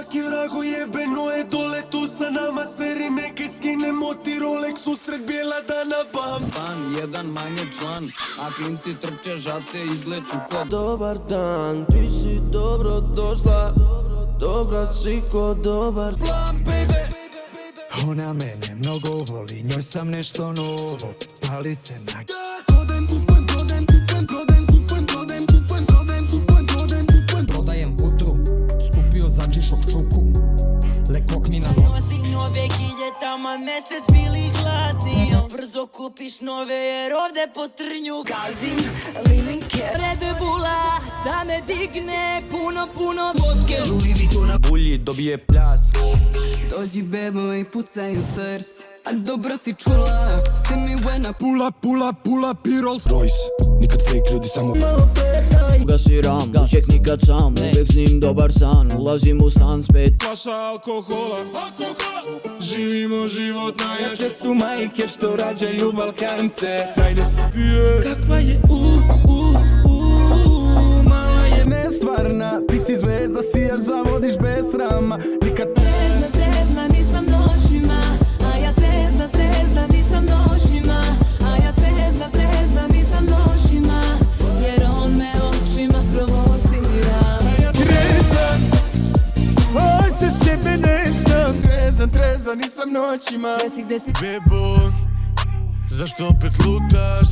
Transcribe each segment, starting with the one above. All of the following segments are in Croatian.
svaki rago jebeno je dole tu sa nama. Seri neke skine moti Rolex usred bijela dana bam. Ban, jedan manje član, a klinci trče žace izleću kod. Dobar dan, ti si dobro došla, dobra si ko dobar plan, baby. Ona mene mnogo voli, njoj sam nešto novo, pali se na gas. Prodajem putru, skupio za džišok čuku, lekog mi na Nosi nove kilje, taman mesec bili gladni. Brzo kupiš nove jer ovde po trnju gazim liminke. Red Bulla da me digne, puno vodke. Louis Vuittona Bulji dobije pljas. Dođi bebo i pucaj u srce, a dobro si čula, si mi buena. Pula, Rolls Royce. Nikad fake ljudi, samo malo flexaj. Gasiram, uvijek nikad sam, uvijek s njim dobar san. Ulazim u stan spet, Flaša alkohola. Živimo život najjače. Jače su majke što rađaju Balkance. Dajde se pije. kakva je Mala je nestvarna, ti si zvezda, sijaš, zavodiš bez srama. Nikad Trezna, nisam noćima, a ja trezna, nisam noćima, a ja trezna, nisam noćima, jer on me očima provocira. Trezan, oj se sebe ne znam. Trezan, nisam noćima. Reci gde si, Bebo, zašto opet lutaš?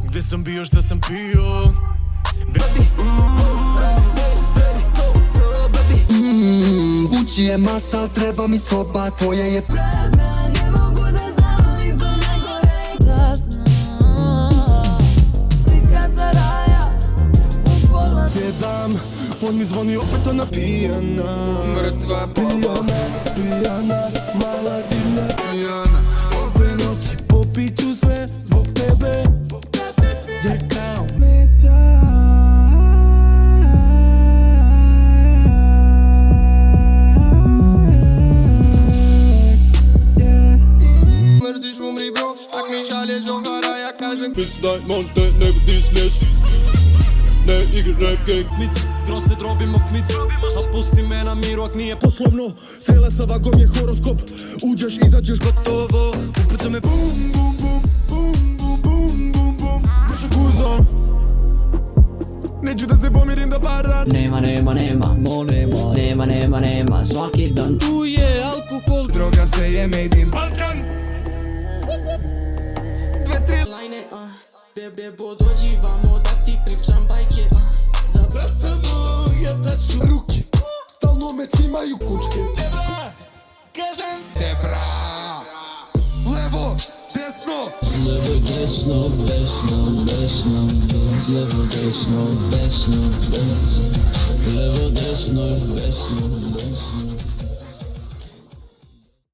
Gde sam bio, šta sam pio? Kući je masa, treba mi soba koja je prazna, ne mogu da zavolim to najgore i glasno. Prikaza raja, u pola. Sjedam, fon mi zvoni opet ona pijana. mrtva baba. Pijana, mala divlja pijana. Ove noći popit ću sve zbog tebe. Je kao meta. Mrziš umri bro, ak mi šalješ žongara, ja kažem Nic daj, molim te, ne budi smiješ. Ne igraj rap gang. Nic, gro se drobimo k mic. A pusti me na miru ak nije poslovno. Strelac vagom je horoskop. Uđeš, izađeš, gotovo. Upuca me bum, bum, bum, bum, bum, bum, bum, bum. Guzo, neću da se pomirim do para. nema, svaki dan. Tu je alkohol, Droga se je made in Balkan. Lajne, bebo dođi vamo da ti pričam bajke. Za brata moja da ću Ruke, stalno me cimaju kučke. kažem. levo, desno. Levo, desno, levo, desno.